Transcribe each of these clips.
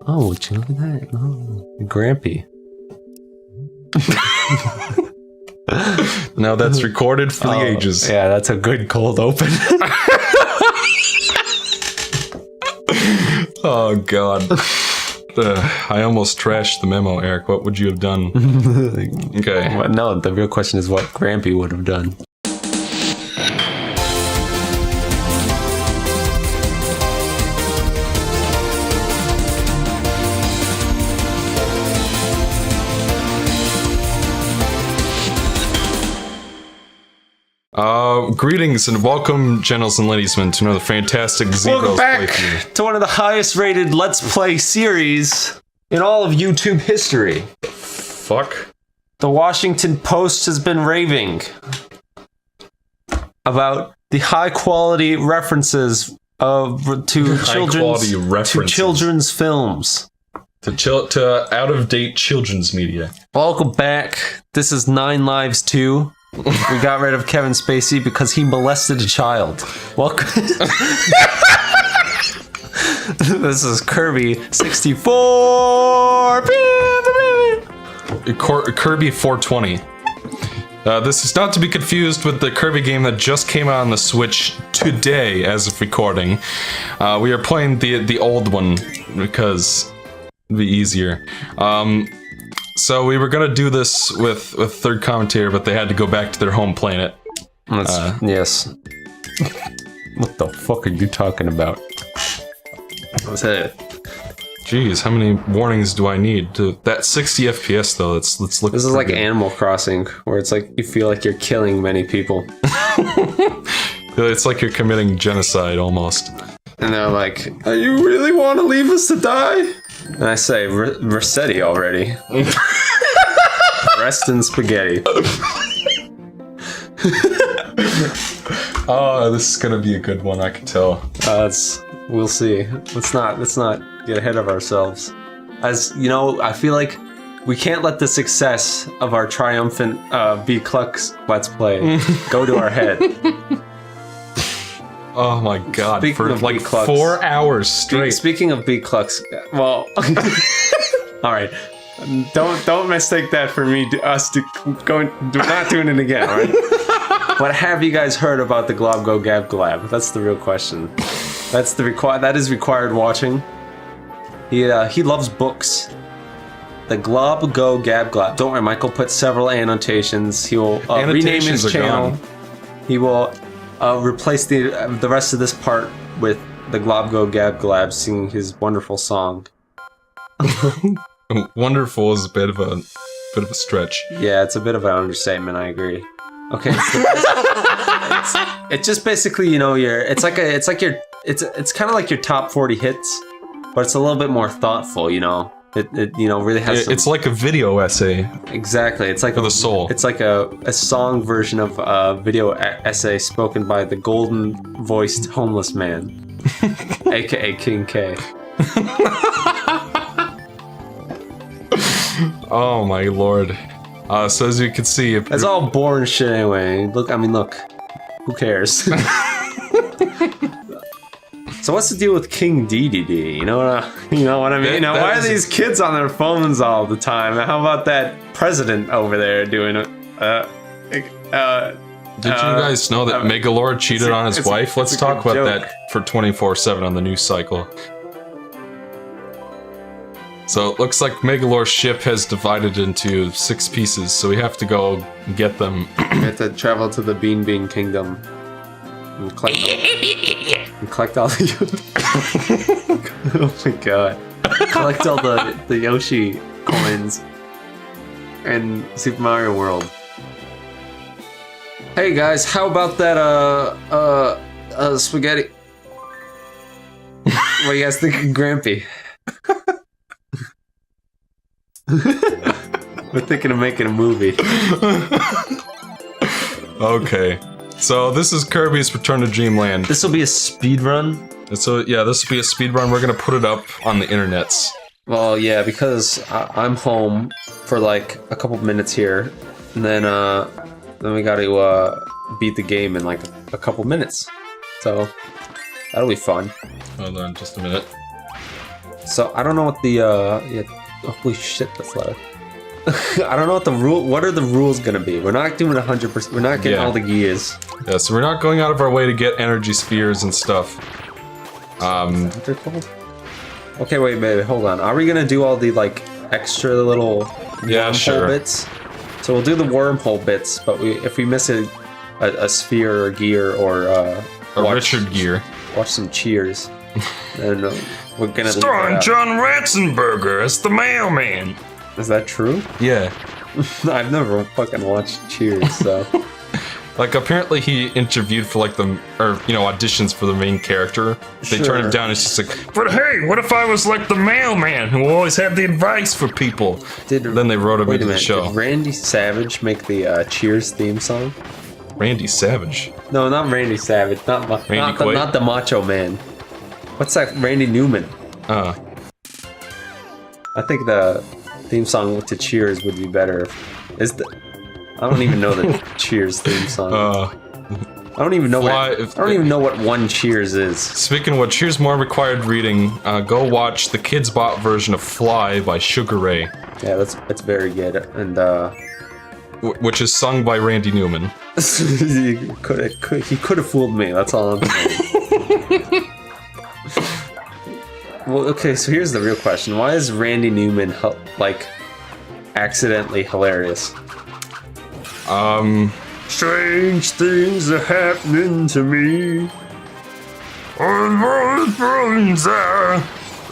Oh, would you look at that? Oh, Grampy. Now that's recorded for the ages. Yeah, that's a good cold open. Oh, God. I almost trashed the memo, Eric. What would you have done? Okay. Well, no, the real question is what Grampy would have done. Greetings and welcome, gentles and ladiesmen, to another fantastic ZBros Welcome back playthrough. to one of the highest rated Let's Play series in all of YouTube history. Fuck. The Washington Post has been raving about the high quality references to children's films. To out-of-date children's media. Welcome back. This is 9 Lives 2. We got rid of Kevin Spacey because he molested a child. Welcome. This is Kirby 64. Kirby 420. This is not to be confused with the Kirby game that just came out on the Switch today as of recording. We are playing the old one because it'd be easier. So we were gonna do this with third commentator, but they had to go back to their home planet. Yes. What the fuck are you talking about? What's that? Jeez, how many warnings do I need? That 60 FPS though. Let's look. This is like Animal Crossing, where it's like you feel like you're killing many people. It's like you're committing genocide almost. And they're like, "You really want to leave us to die?" And I say, Rossetti already. Rest in spaghetti. Oh, this is gonna be a good one, I can tell. We'll see. Let's not get ahead of ourselves. As you know, I feel like we can't let the success of our triumphant B-Clux Let's Play go to our head. Oh my god, Speaking for of like B-Clux, 4 hours straight. Speaking of B-Clux, well, alright. Don't mistake that for me, not doing it again, alright? But have you guys heard about the Glob Go Gab Glab? That's the real question. That is required watching. He loves books. The Glob Go Gab Glab. Don't worry, Michael put several annotations. He will rename his channel. He will replace the rest of this part with the Glob Go Gab Glab singing his wonderful song. Wonderful is a bit of a stretch. Yeah, it's a bit of an understatement. I agree. Okay, it's just basically, you know, it's kind of like your top 40 hits, but it's a little bit more thoughtful. You know, it really has. It's like a video essay. Exactly, it's like for the soul. It's like a song version of a video essay spoken by the golden-voiced homeless man, aka King K. Oh my lord. So as you can see, it's all boring shit anyway. Look, who cares? So what's the deal with King DDD? You know what I mean? Now, why are these kids on their phones all the time? How about that president over there doing it? Did you guys know that Megalord cheated on his wife? Let's talk about that for 24/7 on the news cycle. So it looks like Megalor's ship has divided into 6 pieces, so we have to go get them. We have to travel to the Bean Kingdom and collect all the... Oh my god. Collect all the Yoshi coins in Super Mario World. Hey guys, how about that spaghetti? What do you guys think of Grampy? We're thinking of making a movie. Okay, so this is Kirby's Return to Dreamland. This will be a speed run. So yeah, this will be a speed run. We're gonna put it up on the internets. Well, yeah, because I'm home for like a couple minutes here, and then we got to beat the game in like a couple minutes. So that'll be fun. Hold on, just a minute. So I don't know what the yeah, holy shit, that's loud. I don't know what the rule. What are the rules gonna be? We're not doing 100%. We're not getting all the gears. Yeah, so we're not going out of our way to get energy spheres and stuff. Is that what they're called? Okay, wait, hold on. Are we gonna do all the like extra little wormhole bits? So we'll do the wormhole bits, but if we miss a sphere or gear or a Richard gear, watch some Cheers. And we're gonna starring John Ratzenberger as the mailman. Is that true? Yeah. I've never fucking watched Cheers, so. Like, apparently he interviewed for, like, auditions for the main character. They turned him down, it's just like, but hey, what if I was like the mailman who always had the advice for people? Then they wrote him into the show. Did Randy Savage make the Cheers theme song? Randy Savage? No, not Randy Savage. Not the Macho Man. What's that? Randy Newman. I think the theme song to Cheers would be better. I don't even know the Cheers theme song. I don't even know what one Cheers is. Speaking of what, Cheers more required reading. Go watch the Kids Bop version of Fly by Sugar Ray. Yeah, that's very good, and which is sung by Randy Newman. he could have fooled me. That's all I'm saying. Well, okay, so here's the real question. Why is Randy Newman, like, accidentally hilarious? Strange things are happening to me. It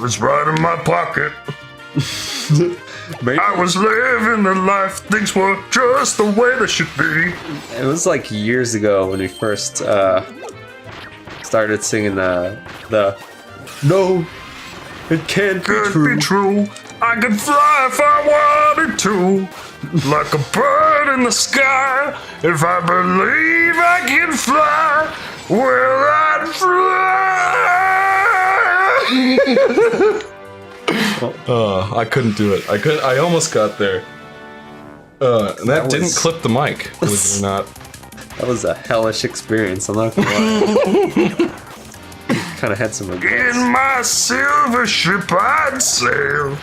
was right in my pocket. I was living the life, things were just the way they should be. It was like years ago when we first started singing the No, it can't be true. I could fly if I wanted to, like a bird in the sky. If I believe I can fly, well, I'd fly. I couldn't do it. I almost got there. And that didn't clip the mic, believe it or not. That was a hellish experience, I'm not gonna lie. Kind of had some regrets. In my silver ship I'd sail,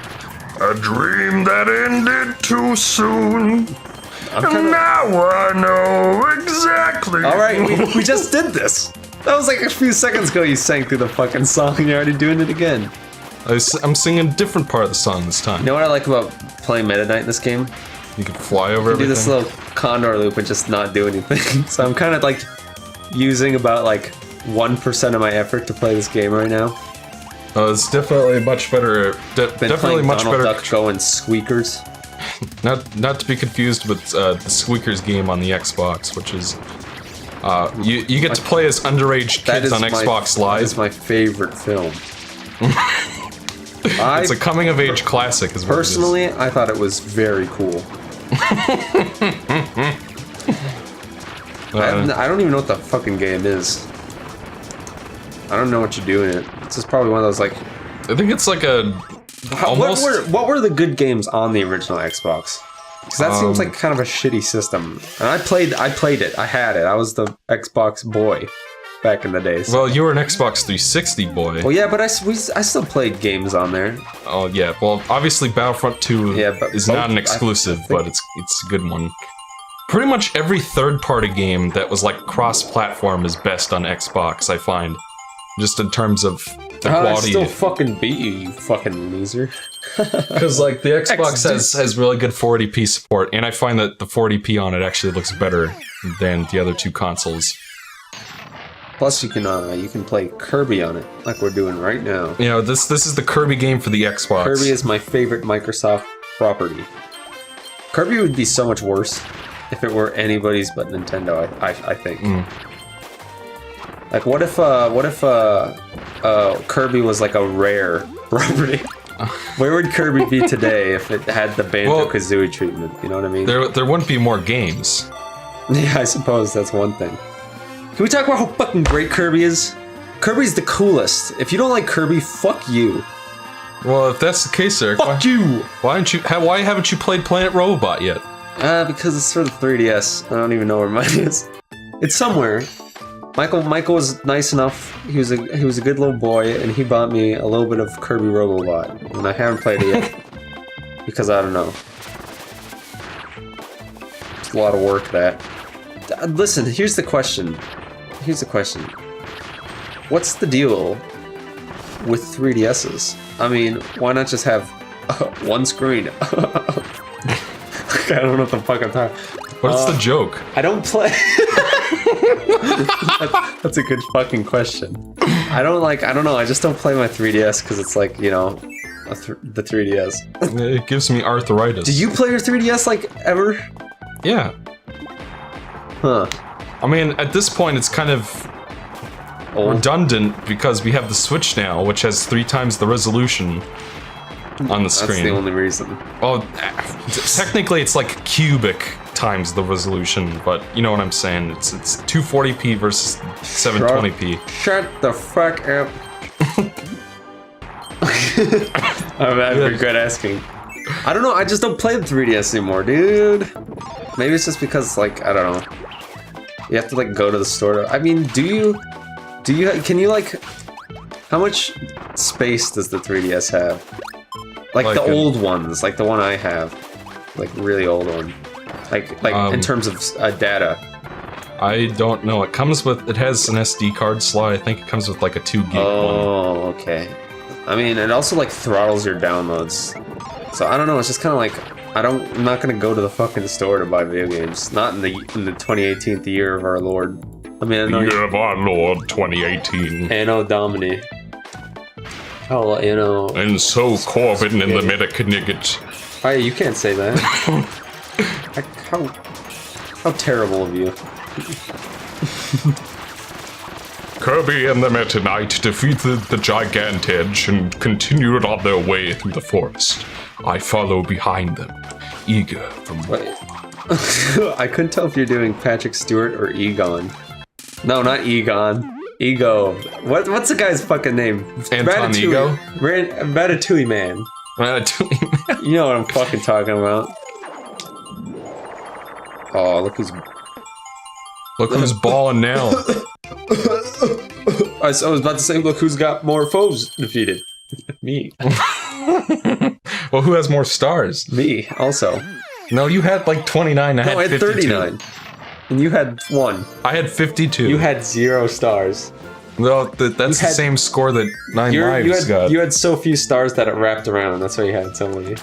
a dream that ended too soon. And now I know exactly. Alright, we just did this. That was like a few seconds ago you sang through the fucking song and you're already doing it again. I'm singing a different part of the song this time. You know what I like about playing Meta Knight in this game? You can fly over everything. Do this little condor loop and just not do anything. So I'm kind of like using about like 1% of my effort to play this game right now. Oh, it's definitely much better. Definitely much Donald better. Duck going squeakers. Not to be confused with the Squeakers game on the Xbox, which is you get to play as underage kids on Xbox Live. That is my favorite film. It's a coming of age classic. Is what personally, I thought it was very cool. I don't even know what the fucking game is. I don't know what you do in it. This is probably one of those like. I think it's like a. Almost. What were the good games on the original Xbox? Because that seems like kind of a shitty system. And I played it. I had it. I was the Xbox boy back in the days. Well, you were an Xbox 360 boy. Well, yeah, but I still played games on there. Oh yeah. Well, obviously Battlefront 2 is not an exclusive, but it's a good one. Pretty much every third-party game that was like cross-platform is best on Xbox, I find. Just in terms of the quality. I still fucking beat you, you fucking loser. Because like the Xbox has really good 480p support, and I find that the 480p on it actually looks better than the other two consoles. Plus, you can play Kirby on it, like we're doing right now. You know, this is the Kirby game for the Xbox. Kirby is my favorite Microsoft property. Kirby would be so much worse if it were anybody's but Nintendo. I think. Like, what if Kirby was like a rare property? Where would Kirby be today if it had the Banjo-Kazooie treatment? You know what I mean? There wouldn't be more games. Yeah, I suppose that's one thing. Can we talk about how fucking great Kirby is? Kirby's the coolest. If you don't like Kirby, fuck you. Well, if that's the case, Eric, why haven't you played Planet Robobot yet? Because it's for the 3DS. I don't even know where mine is. It's somewhere. Michael was nice enough. He was a good little boy, and he bought me a little bit of Kirby Robobot, and I haven't played it yet because I don't know. It's a lot of work. That. Listen, here's the question. What's the deal with 3DSs? I mean, why not just have one screen? I don't know what the fuck I'm talking. What's the joke? I don't play. That's a good fucking question. I don't know. I just don't play my 3DS because it's like, you know, the 3DS. It gives me arthritis. Do you play your 3DS like ever? Yeah. Huh. I mean, at this point, it's kind of redundant because we have the Switch now, which has 3 times the resolution on the screen. That's the only reason. Oh, technically, it's like cubic times the resolution, but you know what I'm saying. It's 240p versus 720p. Shut the fuck up. I regret asking. I don't know. I just don't play the 3DS anymore, dude. Maybe it's just because, like, I don't know. You have to like go to the store. I mean, can you like? How much space does the 3DS have? Like the old ones, like the one I have, like really old one. Like in terms of data. I don't know. It has an SD card slot. I think it comes with like a 2 gig one. Oh, okay. I mean, it also like throttles your downloads. So I don't know. It's just kind of like I'm not gonna go to the fucking store to buy video games. Not in the 2018th year of our Lord. I mean, I know year of our Lord 2018. Anno Domini. Oh, you know. And so Korben in the Metakinigget. Hey, you can't say that. How terrible of you. Kirby and the Meta Knight defeated the Gigantedge and continued on their way through the forest. I follow behind them, eager for more. I couldn't tell if you're doing Patrick Stewart or Egon. No, not Egon. Ego. What's the guy's fucking name? Anton Ego? Ratatouille Man. Ratatouille Man. You know what I'm fucking talking about. Oh, look who's balling now. I was about to say, look who's got more foes defeated. Me. Well, who has more stars? Me, also. No, you had like 29. I had 39. And you had 1. I had 52. You had 0 stars. No, that's the same score that 9 Lives got. You had so few stars that it wrapped around. That's why you had so many.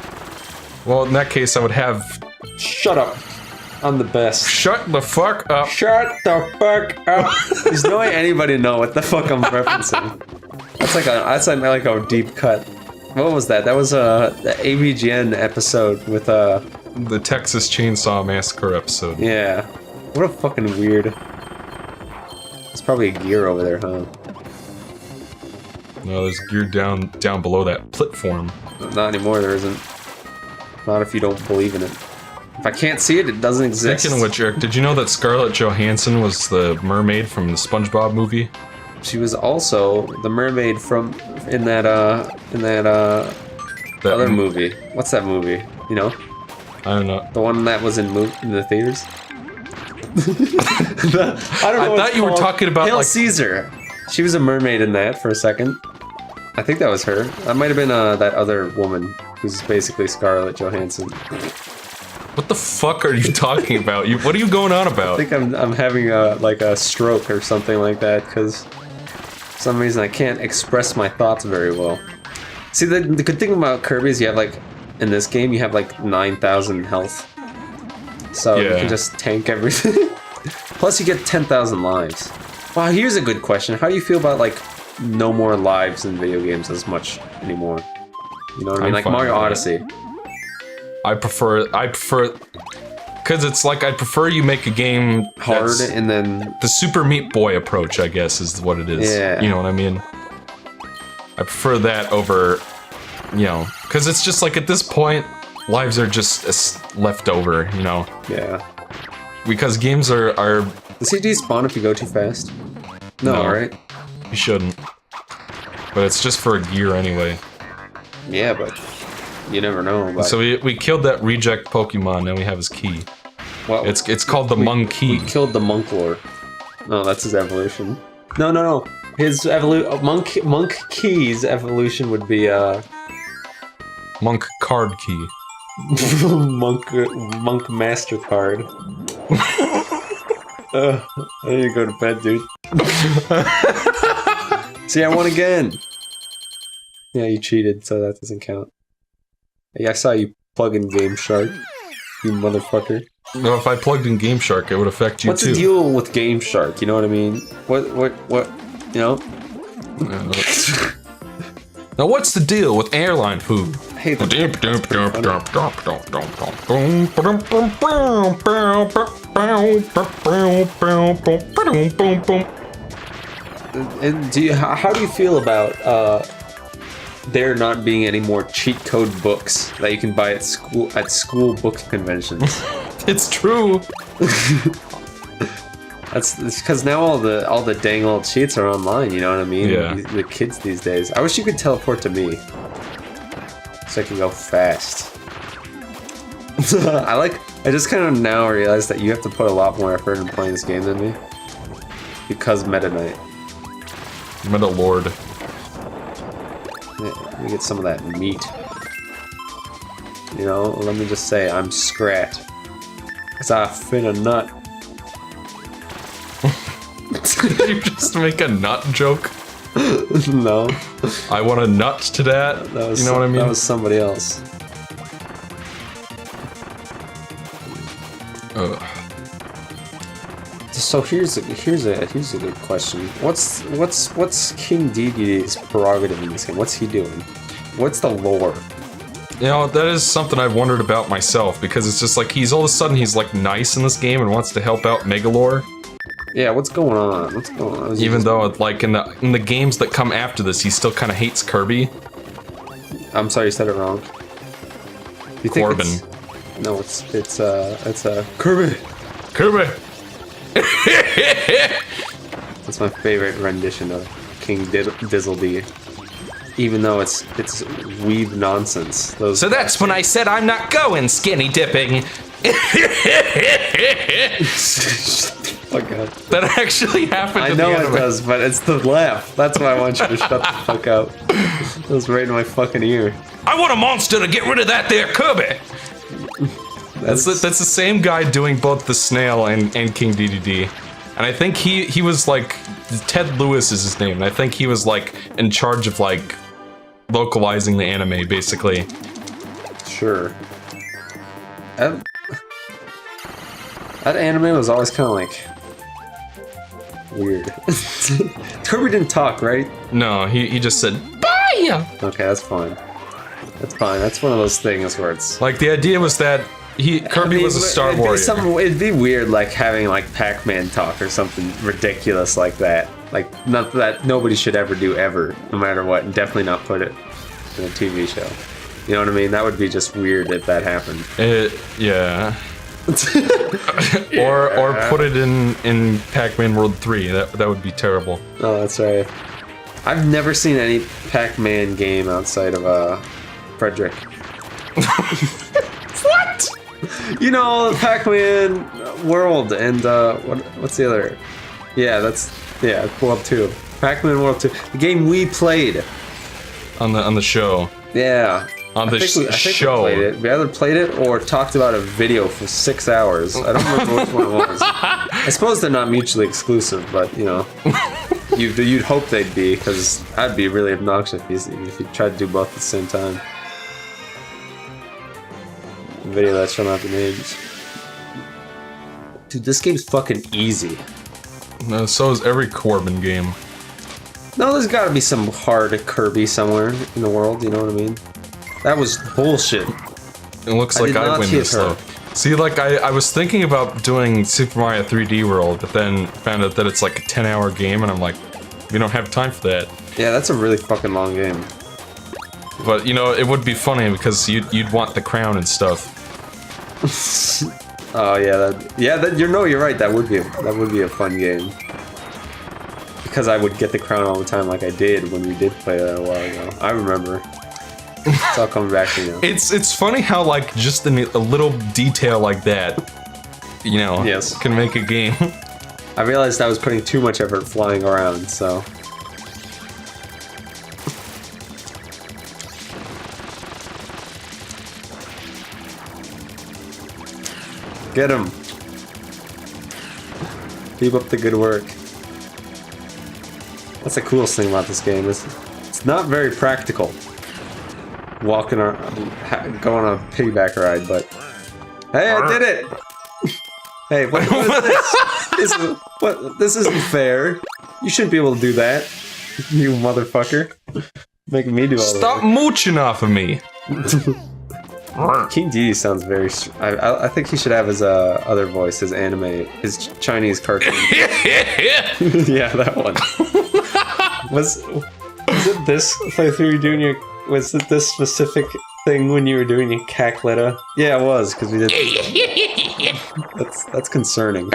Well, in that case, I would have... Shut up. I'm the best. Shut the fuck up. Shut the fuck up. There's no way anybody know what the fuck I'm referencing. That's like a deep cut. What was that? That was the AVGN episode with the Texas Chainsaw Massacre episode. Yeah. What a fucking weird. There's probably a gear over there, huh? No, there's gear down below that platform. Not anymore, there isn't. Not if you don't believe in it. If I can't see it, it doesn't exist. Speaking of which, Eric, did you know that Scarlett Johansson was the mermaid from the SpongeBob movie? She was also the mermaid in that other movie. What's that movie? You know? I don't know. The one that was in the theaters? I don't know. I thought you were talking about Hail Caesar. She was a mermaid in that for a second. I think that was her. That might have been that other woman who's basically Scarlett Johansson. What the fuck are you talking about? What are you going on about? I think I'm having a stroke or something like that because for some reason I can't express my thoughts very well. See, the good thing about Kirby is you have like in this game you have like 9,000 health, so you can just tank everything. Plus you get 10,000 lives. Wow, here's a good question. How do you feel about like no more lives in video games as much anymore? You know what I mean? Like Mario Odyssey. I prefer, because it's like I prefer you make a game hard and then the Super Meat Boy approach, I guess, is what it is. Yeah. You know what I mean? I prefer that over, you know, because it's just like at this point, lives are just left over, you know? Yeah. Because games are... Does he despawn if you go too fast? No, right? You shouldn't. But it's just for a gear anyway. Yeah, but you never know. But... So we killed that reject Pokemon, now we have his key. Well, it's called the Monkey. We killed the Monklore. No, that's his evolution. No. His Monk Key's evolution would be Monk card key. Monk Mastercard. I need to go to bed, dude. See, I won again. Yeah, you cheated, so that doesn't count. Yeah, I saw you plug in Game Shark. You motherfucker. No, if I plugged in Game Shark, it would affect you What's too. the deal with Game Shark? You know what I mean? What? You know? Now, what's the deal with airline food? I hate the And how do you feel about there not being any more cheat code books that you can buy at school book conventions? It's true. It's because now all the dang old cheats are online. You know what I mean? Yeah. The kids these days. I wish you could teleport to me, so I can go fast. I just kind of now realize that you have to put a lot more effort in playing this game than me because Meta Knight. Meta Lord. Yeah, let me get some of that meat. You know, let me just say I'm Scrat. Cause I fin a nut. Did you just make a nut joke? No. I want a nut to that. You know what I mean? That was somebody else. Ugh. So here's a good question. What's King Dedede's prerogative in this game? What's he doing? What's the lore? You know, that is something I've wondered about myself, because it's just like he's all of a sudden he's like nice in this game and wants to help out Megalore. Yeah, what's going on? What's going on? Even though like in the games that come after this, he still kind of hates Kirby. I'm sorry, you said it wrong. You think Korben. No, it's Kirby. Kirby. That's my favorite rendition of King Dizzledee. Even though it's weeb nonsense. So that's when I said I'm not going skinny dipping. Fuck up. That actually happened. I know it does, but it's the laugh. That's why I want you to shut the fuck up. It was right in my fucking ear. I want a monster to get rid of that there Kirby. That's the same guy doing both the snail and King Dedede. And I think he was like, Ted Lewis is his name, and I think he was like in charge of like localizing the anime, basically. Sure. That anime was always kind of like weird. Kirby didn't talk, right? No, he just said, "Bye." Okay, that's fine. That's fine. That's one of those things where it's like the idea was that Kirby was a Star Warrior. It'd be weird, like having like Pac-Man talk or something ridiculous like that. Like not that nobody should ever do ever, no matter what, and definitely not put it in a TV show. You know what I mean? That would be just weird if that happened. Yeah. Or put it in Pac-Man World 3. That would be terrible. Oh, that's right. I've never seen any Pac-Man game outside of Frederick. What? You know, Pac-Man World and what's the other? Yeah, World 2. Pac-Man World 2. The game we played on the show. Yeah. On the show. We played it. We either played it or talked about a video for 6 hours. I don't remember which one it was. I suppose they're not mutually exclusive, but you know, you'd hope they'd be, because that'd be really obnoxious if you tried to do both at the same time. A video that's showing out the names. Dude, this game's fucking easy. No, so is every Korben game. No, there's gotta be some hard Kirby somewhere in the world, you know what I mean? That was bullshit. It looks like I win this though. See, like I was thinking about doing Super Mario 3D World, but then found out that it's like a 10-hour game, and I'm like, we don't have time for that. Yeah, that's a really fucking long game. But you know, it would be funny because you'd want the crown and stuff. Oh yeah, you're right. That would be a fun game. Because I would get the crown all the time, like I did when we did play that a while ago. I remember. It's all coming back to me now. It's funny how like just a little detail like that, you know, yes, can make a game. I realized I was putting too much effort flying around, so... Get him! Keep up the good work. That's the coolest thing about this game, is it's not very practical. Walking on, going on a piggyback ride, but... Hey, I did it! Hey, what is this? This isn't fair. You shouldn't be able to do that, you motherfucker. Making me do all the Stop mooching off of me! King Dedede sounds very... I think he should have his other voice, his anime, his Chinese cartoon. Yeah, that one. Was it this playthrough you're doing your... Was it this specific thing when you were doing your Cacletta? Yeah, it was, because we did... That's concerning.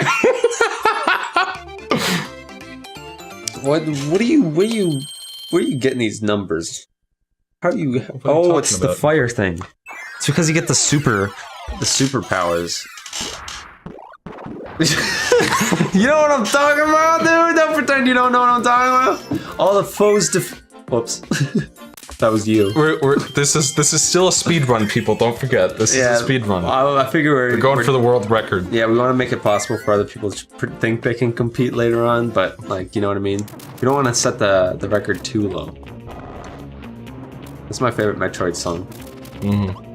What are you getting these numbers? How are you... Oh, it's the fire thing. It's because you get the superpowers. You know what I'm talking about, dude? Don't pretend you don't know what I'm talking about. All the foes whoops. That was you. This is still a speed run, people. Don't forget, this is a speed run. I figure we're going for the world record. Yeah, we want to make it possible for other people to think they can compete later on, but like, you know what I mean? We don't want to set the record too low. That's my favorite Metroid song. Mm-hmm.